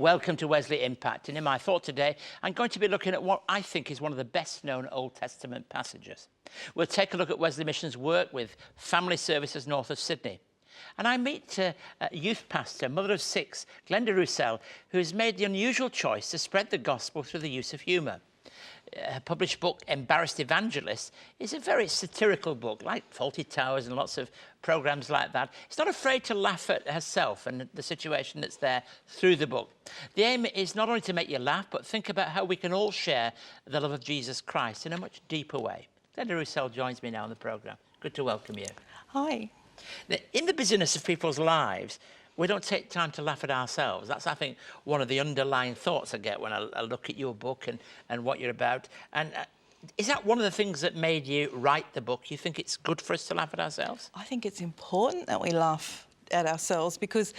Welcome to Wesley Impact. And in my thought today, I'm going to be looking at what I think is one of the best known Old Testament passages. We'll take a look at Wesley Mission's work with family services north of Sydney. And I meet a youth pastor, mother of 6, Glenda Roussel, who has made the unusual choice to spread the gospel through the use of humour. Her published book, Embarrassed Evangelist, is a very satirical book, like Fawlty Towers and lots of programmes like that. It's not afraid to laugh at herself and the situation that's there through the book. The aim is not only to make you laugh, but think about how we can all share the love of Jesus Christ in a much deeper way. Glenda Roussel joins me now on the programme. Good to welcome you. Hi. Now, in the busyness of people's lives, we don't take time to laugh at ourselves. That's, I think, one of the underlying thoughts I get when I look at your book and what you're about. And is that one of the things that made you write the book? You think it's good for us to laugh at ourselves? I think it's important that we laugh at ourselves because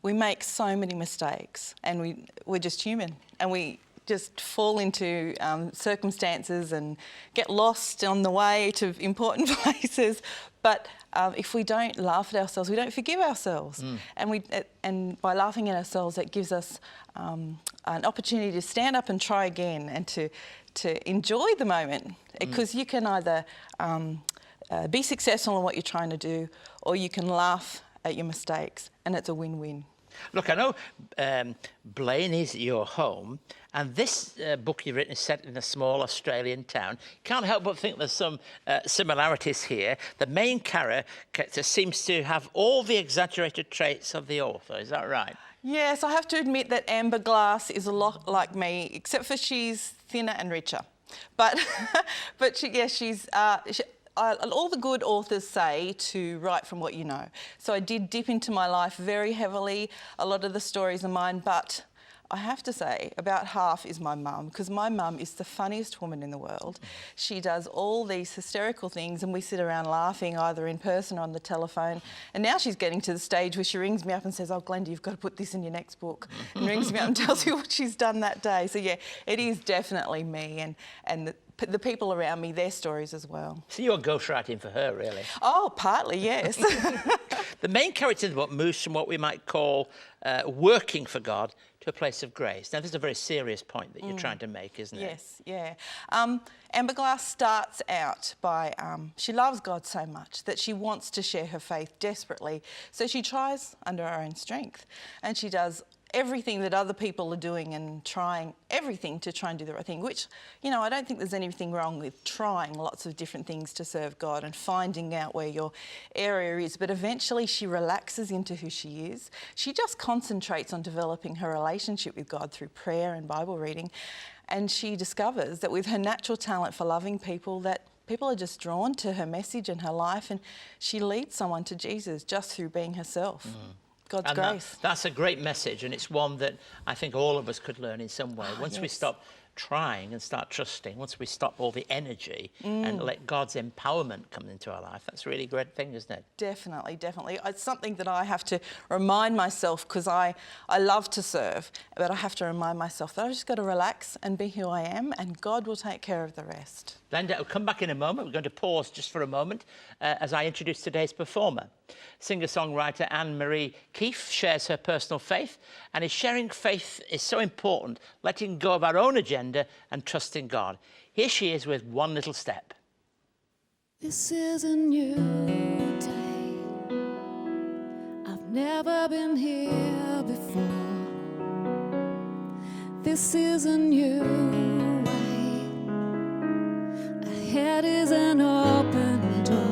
we make so many mistakes and we're just human and we just fall into circumstances and get lost on the way to important places. But if we don't laugh at ourselves, we don't forgive ourselves. And by laughing at ourselves, it gives us an opportunity to stand up and try again and to enjoy the moment. Because you can either be successful in what you're trying to do, or you can laugh at your mistakes, and it's a win-win. Look, I know Blaine is your home, and this book you've written is set in a small Australian town. Can't help but think there's some similarities here. The main character seems to have all the exaggerated traits of the author. Is that right? Yes, I have to admit that Amber Glass is a lot like me, except for she's thinner and richer. But she's... all the good authors say to write from what you know. So I did dip into my life very heavily. A lot of the stories are mine, but I have to say about half is my mum, because my mum is the funniest woman in the world. She does all these hysterical things and we sit around laughing either in person or on the telephone. And now she's getting to the stage where she rings me up and says, "Oh, Glenda, you've got to put this in your next book." And rings me up and tells me what she's done that day. So yeah, it is definitely me and the people around me, their stories as well. So you're ghostwriting for her, really? Oh, partly, yes. The main character in the book moves from what we might call working for God to a place of grace. Now, this is a very serious point that you're trying to make, isn't it? Yes, yeah. Amber Glass starts out by, she loves God so much that she wants to share her faith desperately. So she tries under her own strength, and she does everything that other people are doing and trying everything to try and do the right thing, which, you know, I don't think there's anything wrong with trying lots of different things to serve God and finding out where your area is. But eventually she relaxes into who she is. She just concentrates on developing her relationship with God through prayer and Bible reading. And she discovers that with her natural talent for loving people, that people are just drawn to her message and her life, and she leads someone to Jesus just through being herself. God's grace. That's a great message, and it's one that I think all of us could learn in some way. Once we stop trying and start trusting, once we stop all the energy and let God's empowerment come into our life, that's a really great thing, isn't it? Definitely, definitely. It's something that I have to remind myself, because I love to serve, but I have to remind myself that I've just got to relax and be who I am, and God will take care of the rest. Glenda, I'll come back in a moment. We're going to pause just for a moment as I introduce today's performer. Singer-songwriter Ann-Maree shares her personal faith, and his sharing faith is so important, letting go of our own agenda and trusting God. Here she is with One Little Step. This is a new day. I've never been here before. This is a new way. Ahead is an open door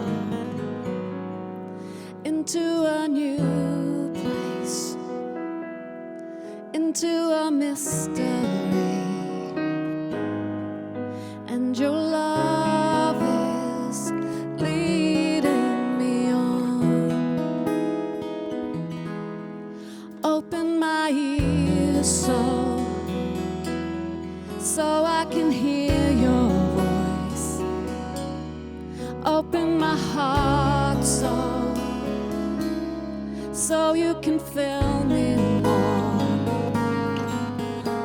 into a new place, into a mystery, and your love is leading me on. Open my ears so I can hear your voice. Open my heart so you can fill me more.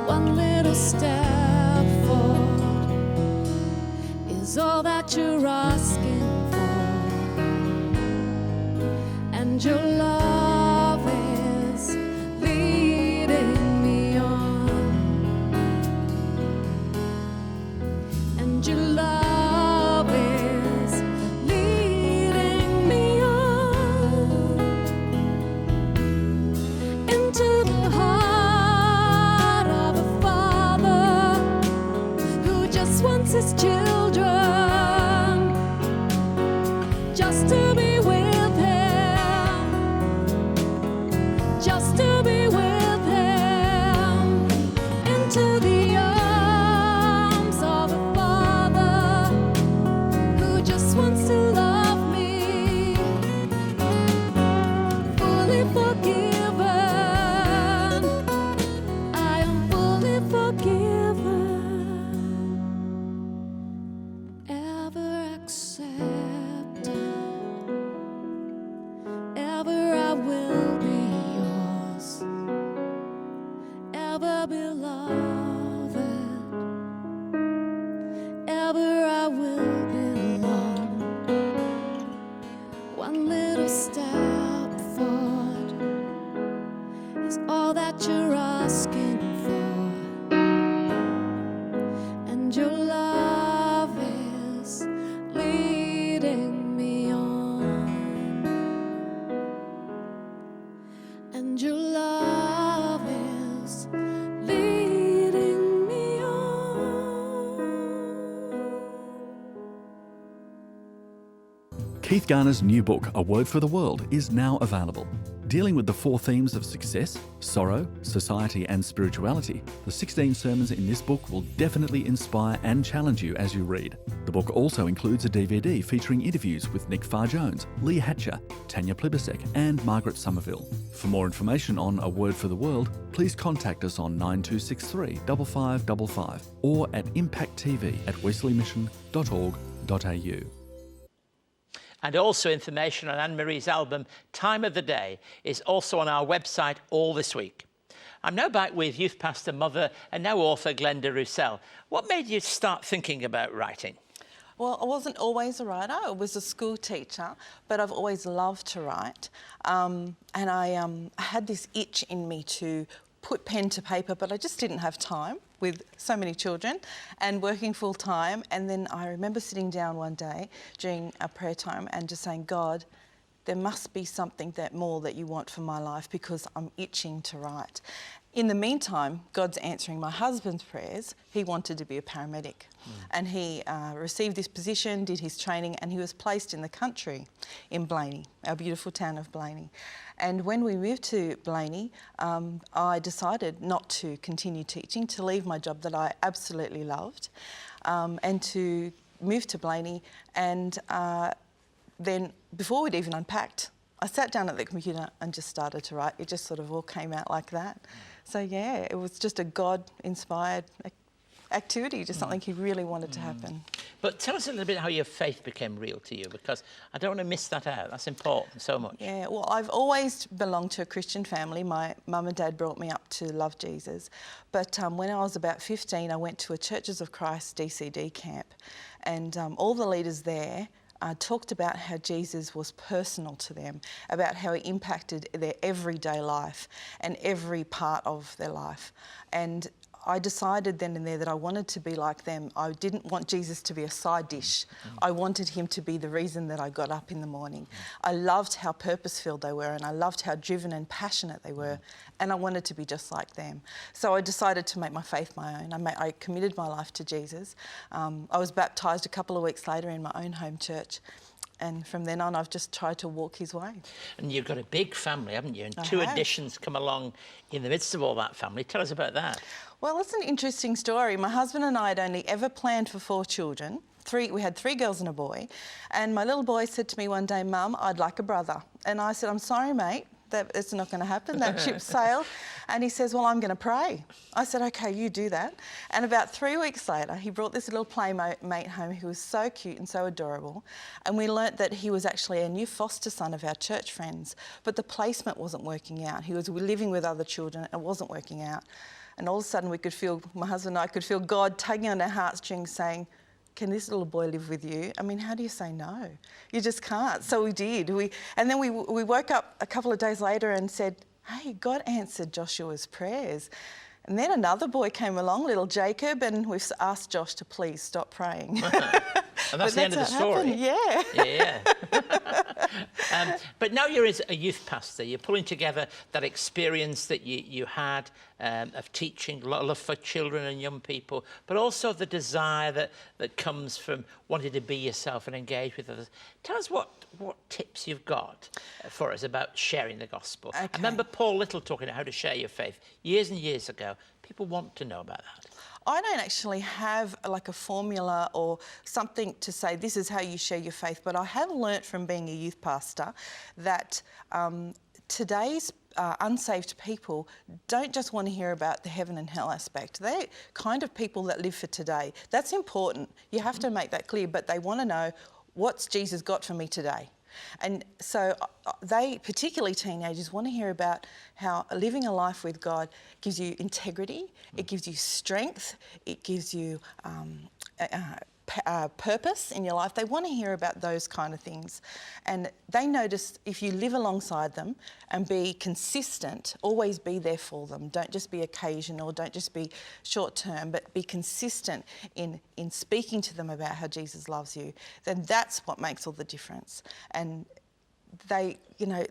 One little step forward is all that you're asking for, and your love is leading me ever beloved, ever I will belong. One little step forward is all that you're asking for, and your love is leading me on, and your love is leading me on. Keith Garner's new book, A Word for the World, is now available. Dealing with the 4 themes of success, sorrow, society and spirituality, the 16 sermons in this book will definitely inspire and challenge you as you read. The book also includes a DVD featuring interviews with Nick Farr-Jones, Lee Hatcher, Tanya Plibersek and Margaret Somerville. For more information on A Word for the World, please contact us on 9263 5555 or at impacttv@wesleymission.org.au. And also information on Ann-Maree's album, Time of the Day, is also on our website all this week. I'm now back with youth pastor, mother, and now author Glenda Roussel. What made you start thinking about writing? Well, I wasn't always a writer. I was a school teacher, but I've always loved to write. And I had this itch in me to put pen to paper, but I just didn't have time with so many children and working full time. And then I remember sitting down one day during a prayer time and just saying, God, there must be something more that you want for my life, because I'm itching to write. In the meantime, God's answering my husband's prayers. He wanted to be a paramedic and he received this position, did his training, and he was placed in the country in Blaney, our beautiful town of Blaney. And when we moved to Blaney, I decided not to continue teaching, to leave my job that I absolutely loved, and to move to Blaney. And then before we'd even unpacked, I sat down at the computer and just started to write. It just sort of all came out like that. So yeah, it was just a God-inspired activity, just something he really wanted to happen. But tell us a little bit how your faith became real to you, because I don't want to miss that out. That's important so much. Yeah, well, I've always belonged to a Christian family. My mum and dad brought me up to love Jesus. But when I was about 15, I went to a Churches of Christ DCD camp, and all the leaders there talked about how Jesus was personal to them, about how he impacted their everyday life and every part of their life. And I decided then and there that I wanted to be like them. I didn't want Jesus to be a side dish. I wanted him to be the reason that I got up in the morning. I loved how purpose-filled they were, and I loved how driven and passionate they were, and I wanted to be just like them. So I decided to make my faith my own. I committed my life to Jesus. I was baptised a couple of weeks later in my own home church. And from then on, I've just tried to walk his way. And you've got a big family, haven't you? And two additions come along in the midst of all that family. Tell us about that. Well, it's an interesting story. My husband and I had only ever planned for 4 children. We had 3 girls and a boy. And my little boy said to me one day, Mum, I'd like a brother. And I said, I'm sorry, mate, it's not going to happen. That ship sailed. And he says, well, I'm going to pray. I said, OK, you do that. And about 3 weeks later, he brought this little playmate home who was so cute and so adorable. And we learnt that he was actually a new foster son of our church friends. But the placement wasn't working out. He was living with other children and it wasn't working out. And all of a sudden my husband and I could feel God tugging on our heartstrings saying, can this little boy live with you? I mean, how do you say no? You just can't. So we did. And then we woke up a couple of days later and said, hey, God answered Joshua's prayers. And then another boy came along, little Jacob, and we've asked Josh to please stop praying. And that's the end of the story. Yeah. Yeah. But now you're a youth pastor. You're pulling together that experience that you had of teaching, love for children and young people, but also the desire that comes from wanting to be yourself and engage with others. Tell us what tips you've got for us about sharing the gospel. Okay. I remember Paul Little talking about how to share your faith years and years ago. People want to know about that. I don't actually have like a formula or something to say this is how you share your faith, but I have learnt from being a youth pastor that today's unsaved people don't just want to hear about the heaven and hell aspect. They're kind of people that live for today. That's important. You have to make that clear, but they want to know, what's Jesus got for me today? And so they, particularly teenagers, want to hear about how living a life with God gives you integrity, it gives you strength, it gives you purpose in your life. They want to hear about those kind of things. And they notice if you live alongside them and be consistent, always be there for them. Don't just be occasional, don't just be short term, but be consistent in speaking to them about how Jesus loves you, then that's what makes all the difference. And they, you know,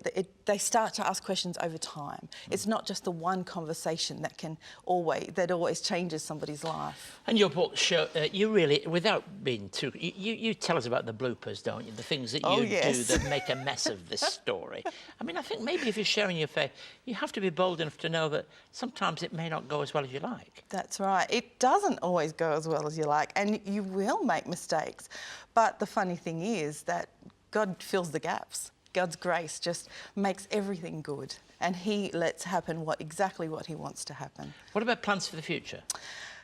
they start to ask questions over time. It's not just the one conversation that always changes somebody's life. And your book show you really, without being too, you tell us about the bloopers, don't you? The things that you do that make a mess of this story. I mean, I think maybe if you're sharing your faith, you have to be bold enough to know that sometimes it may not go as well as you like. That's right. It doesn't always go as well as you like, and you will make mistakes. But the funny thing is that God fills the gaps. God's grace just makes everything good, and he lets happen exactly what he wants to happen. What about plans for the future?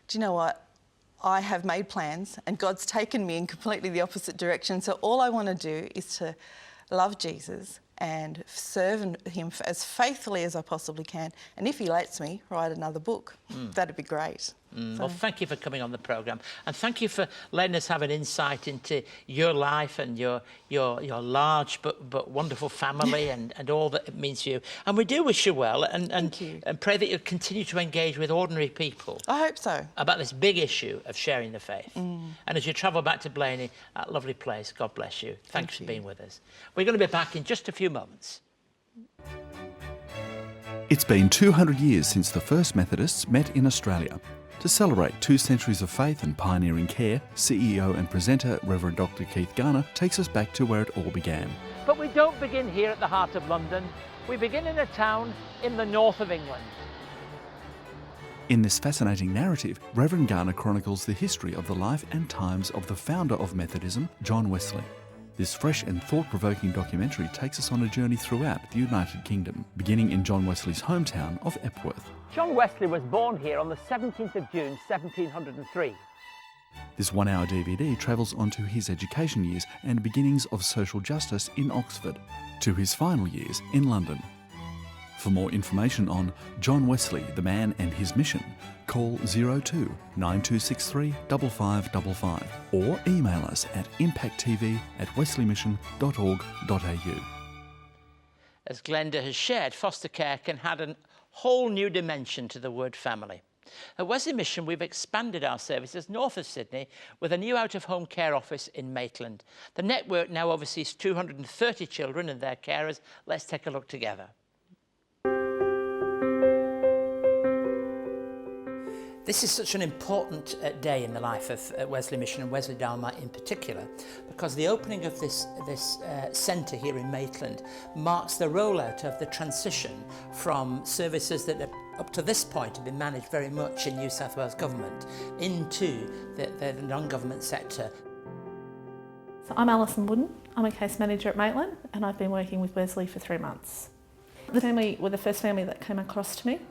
Do you know what? I have made plans, and God's taken me in completely the opposite direction. So all I want to do is to love Jesus and serve him as faithfully as I possibly can. And if he lets me, write another book. That'd be great. Well, thank you for coming on the programme, and thank you for letting us have an insight into your life and your large but wonderful family and all that it means to you. And we do wish you well, and pray that you'll continue to engage with ordinary people. I hope so. About this big issue of sharing the faith. And as you travel back to Blaney, that lovely place, God bless you. Thanks for being with us. We're going to be back in just a few moments. It's been 200 years since the first Methodists met in Australia. To celebrate 2 centuries of faith and pioneering care, CEO and presenter Reverend Dr. Keith Garner takes us back to where it all began. But we don't begin here at the heart of London. We begin in a town in the north of England. In this fascinating narrative, Reverend Garner chronicles the history of the life and times of the founder of Methodism, John Wesley. This fresh and thought-provoking documentary takes us on a journey throughout the United Kingdom, beginning in John Wesley's hometown of Epworth. John Wesley was born here on the 17th of June, 1703. This 1-hour DVD travels onto his education years and beginnings of social justice in Oxford, to his final years in London. For more information on John Wesley, the man and his mission, call 02 9263 5555 or email us at impacttv@wesleymission.org.au. As Glenda has shared, foster care can add a whole new dimension to the word family. At Wesley Mission, we've expanded our services north of Sydney with a new out-of-home care office in Maitland. The network now oversees 230 children and their carers. Let's take a look together. This is such an important day in the life of Wesley Mission and Wesley Dharma in particular, because the opening of this centre here in Maitland marks the rollout of the transition from services that up to this point have been managed very much in New South Wales Government into the non-government sector. So I'm Alison Wooden. I'm a case manager at Maitland, and I've been working with Wesley for 3 months. The family were the first family that came across to me.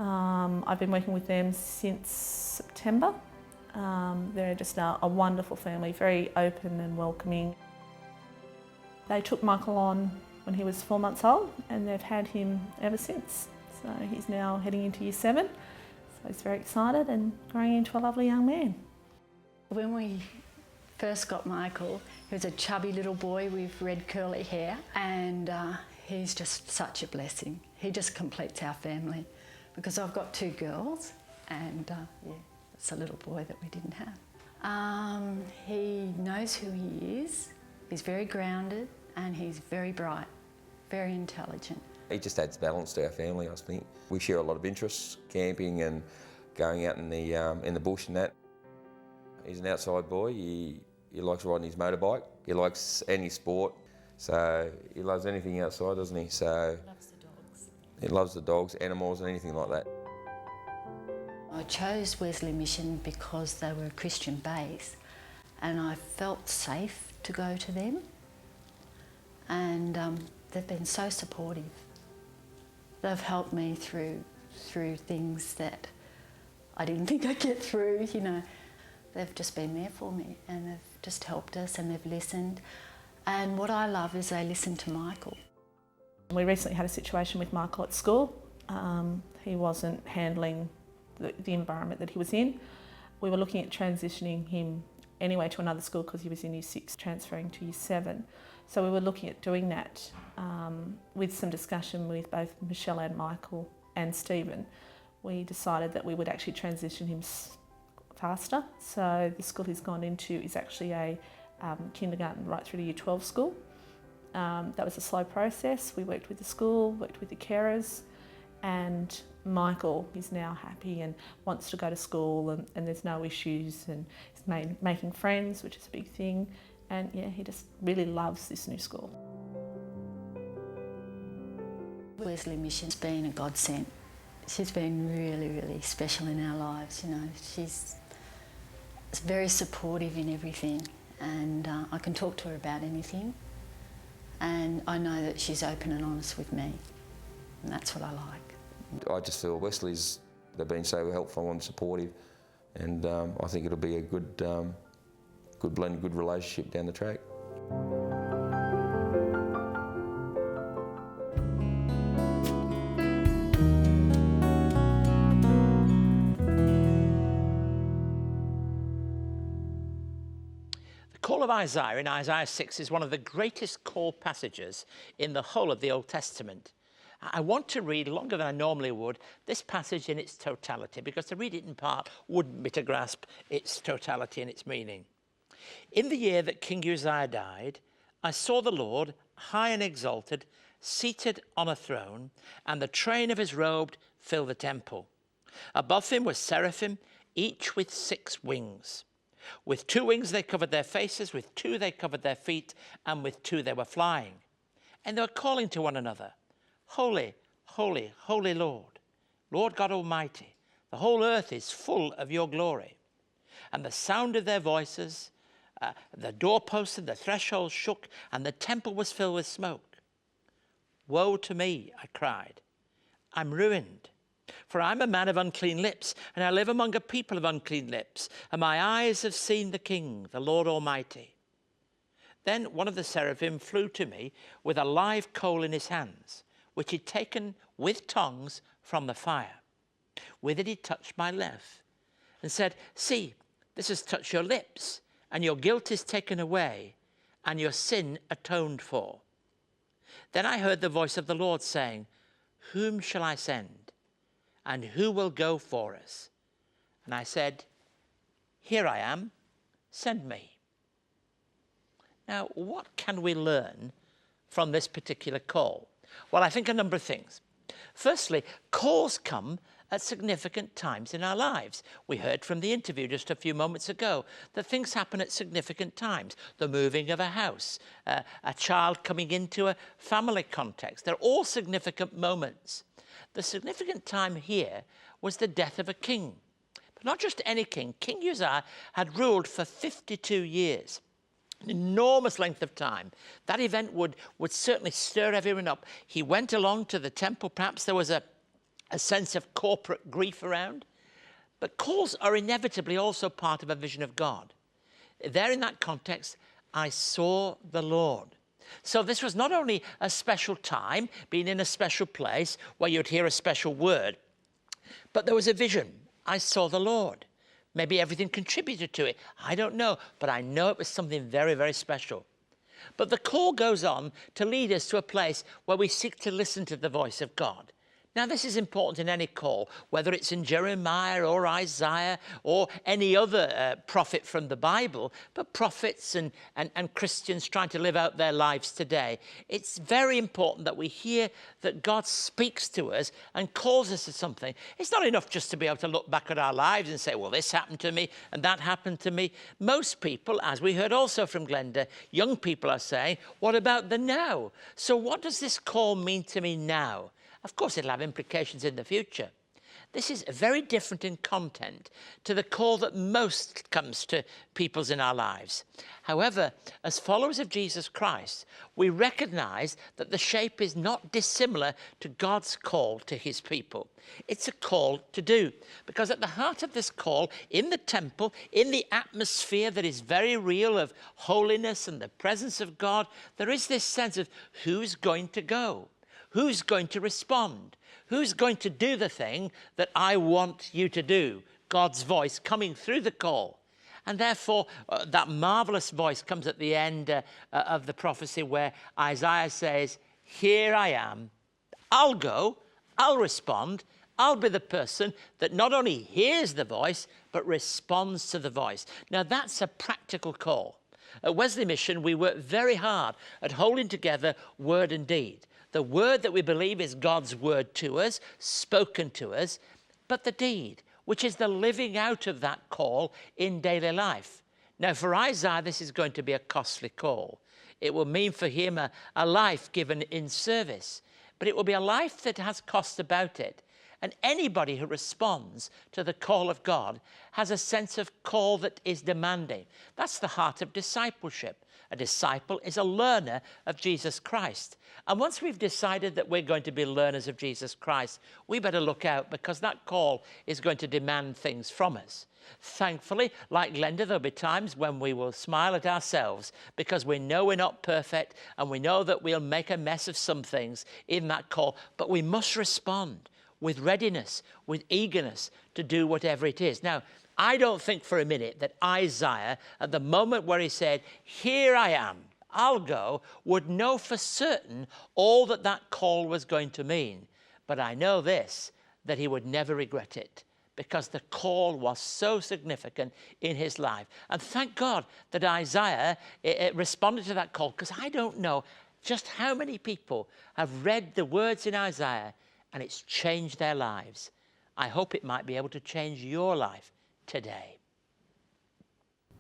I've been working with them since September. They're just a wonderful family, very open and welcoming. They took Michael on when he was 4 months old, and they've had him ever since. So he's now heading into year 7, so he's very excited and growing into a lovely young man. When we first got Michael, he was a chubby little boy with red curly hair, and he's just such a blessing. He just completes our family. Because I've got 2 girls, and it's a little boy that we didn't have. He knows who he is, he's very grounded, and he's very bright, very intelligent. He just adds balance to our family, I think. We share a lot of interests, camping and going out in the bush and that. He's an outside boy, he likes riding his motorbike, he likes any sport, so he loves anything outside, doesn't he? So. He loves the dogs, animals and anything like that. I chose Wesley Mission because they were a Christian base, and I felt safe to go to them, and they've been so supportive. They've helped me through things that I didn't think I'd get through, you know. They've just been there for me, and they've just helped us, and they've listened, And what I love is they listen to Michael. We recently had a situation with Michael at school. He wasn't handling the environment that he was in. We were looking at transitioning him anyway to another school because he was in Year 6, transferring to Year 7. So we were looking at doing that with some discussion with both Michelle and Michael and Stephen. We decided that we would actually transition him faster. So the school he's gone into is actually a kindergarten right through to Year 12 school. That was a slow process. We worked with the school, worked with the carers, and Michael is now happy and wants to go to school, and there's no issues, and he's making friends, which is a big thing. And yeah, he just really loves this new school. Wesley Mission's been a godsend. She's been really, really special in our lives, you know. She's very supportive in everything, and I can talk to her about anything, and I know that she's open and honest with me, and that's what I like. I just feel they've been so helpful and supportive, and I think it'll be a good blend, good relationship down the track. The call of Isaiah in Isaiah 6 is one of the greatest call passages in the whole of the Old Testament. I want to read, longer than I normally would, this passage in its totality, because to read it in part wouldn't be to grasp its totality and its meaning. In the year that King Uzziah died, I saw the Lord, high and exalted, seated on a throne, and the train of his robe filled the temple. Above him were seraphim, each with 6 wings. With 2 wings they covered their faces, with 2 they covered their feet, and with 2 they were flying. And they were calling to one another, Holy, holy, holy Lord, Lord God Almighty, the whole earth is full of your glory. And the sound of their voices, the doorposts and the thresholds shook, and the temple was filled with smoke. Woe to me, I cried. I'm ruined, for I'm a man of unclean lips, and I live among a people of unclean lips, and my eyes have seen the King, the Lord Almighty. Then one of the seraphim flew to me with a live coal in his hands, which he'd taken with tongs from the fire. With it he touched my left and said, See, this has touched your lips, and your guilt is taken away, and your sin atoned for. Then I heard the voice of the Lord saying, Whom shall I send? And who will go for us? And I said, Here I am, send me. Now, what can we learn from this particular call? Well, I think a number of things. Firstly, calls come at significant times in our lives. We heard from the interview just a few moments ago that things happen at significant times. The moving of a house, a child coming into a family context. They're all significant moments. The significant time here was the death of a king. But not just any king. King Uzziah had ruled for 52 years. An enormous length of time. That event would certainly stir everyone up. He went along to the temple. Perhaps there was a sense of corporate grief around. But calls are inevitably also part of a vision of God. There in that context, I saw the Lord. So this was not only a special time, being in a special place where you'd hear a special word, but there was a vision. I saw the Lord. Maybe everything contributed to it. I don't know, but I know it was something very, very special. But the call goes on to lead us to a place where we seek to listen to the voice of God. Now, this is important in any call, whether it's in Jeremiah or Isaiah or any other prophet from the Bible, but prophets and Christians trying to live out their lives today. It's very important that we hear that God speaks to us and calls us to something. It's not enough just to be able to look back at our lives and say, well, this happened to me and that happened to me. Most people, as we heard also from Glenda, young people are saying, what about the now? So what does this call mean to me now? Of course, it'll have implications in the future. This is very different in content to the call that most comes to peoples in our lives. However, as followers of Jesus Christ, we recognize that the shape is not dissimilar to God's call to his people. It's a call to do, because at the heart of this call, in the temple, in the atmosphere that is very real of holiness and the presence of God, there is this sense of who's going to go, who's going to respond, who's going to do the thing that I want you to do? God's voice coming through the call. And therefore, that marvelous voice comes at the end of the prophecy where Isaiah says, here I am, I'll go, I'll respond, I'll be the person that not only hears the voice, but responds to the voice. Now, that's a practical call. At Wesley Mission, we work very hard at holding together word and deed. The word that we believe is God's word to us, spoken to us, but the deed, which is the living out of that call in daily life. Now, for Isaiah, this is going to be a costly call. It will mean for him a life given in service, but it will be a life that has cost about it. And anybody who responds to the call of God has a sense of call that is demanding. That's the heart of discipleship. A disciple is a learner of Jesus Christ. And once we've decided that we're going to be learners of Jesus Christ, we better look out, because that call is going to demand things from us. Thankfully, like Glenda, there'll be times when we will smile at ourselves because we know we're not perfect and we know that we'll make a mess of some things in that call, but we must respond with readiness, with eagerness to do whatever it is. Now, I don't think for a minute that Isaiah, at the moment where he said, here I am, I'll go, would know for certain all that that call was going to mean. But I know this, that he would never regret it, because the call was so significant in his life. And thank God that Isaiah responded to that call, because I don't know just how many people have read the words in Isaiah and it's changed their lives. I hope it might be able to change your life today.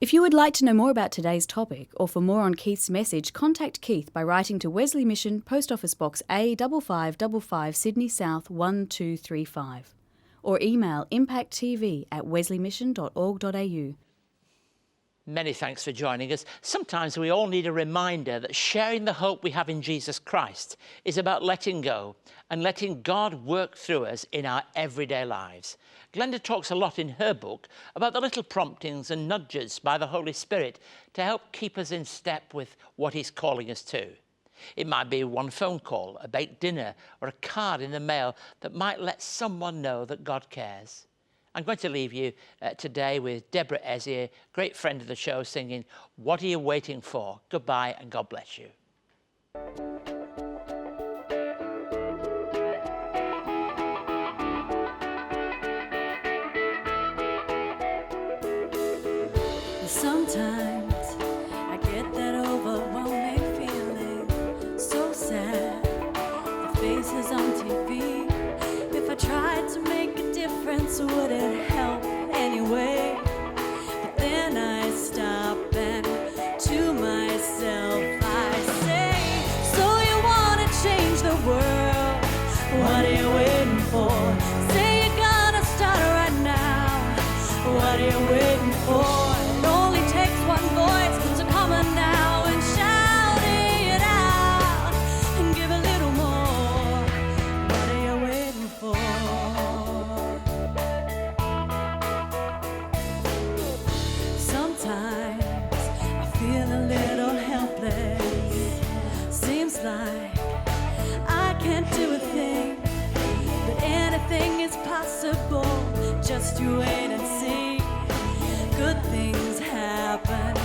If you would like to know more about today's topic, or for more on Keith's message, contact Keith by writing to Wesley Mission, Post Office Box A5555, Sydney South 1235, or email impacttv@wesleymission.org.au. Many thanks for joining us. Sometimes we all need a reminder that sharing the hope we have in Jesus Christ is about letting go and letting God work through us in our everyday lives. Glenda talks a lot in her book about the little promptings and nudges by the Holy Spirit to help keep us in step with what he's calling us to. It might be one phone call, a baked dinner, or a card in the mail that might let someone know that God cares. I'm going to leave you today with Deborah Ezzy, a great friend of the show, singing, What Are You Waiting For? Goodbye and God bless you. Sometimes I get that overwhelming feeling, so sad, the faces on TV. If I tried to make a difference, would it help anyway? But then I stop and to myself I say, so you want to change the world, what are you waiting for? Say you're gonna start right now, what are you waiting for? It only takes one voice, so come on now and shout it out and give a little more. What are you waiting for? Sometimes I feel a little helpless. Seems like I can't do a thing, but anything is possible. Just you wait and see. Good things happen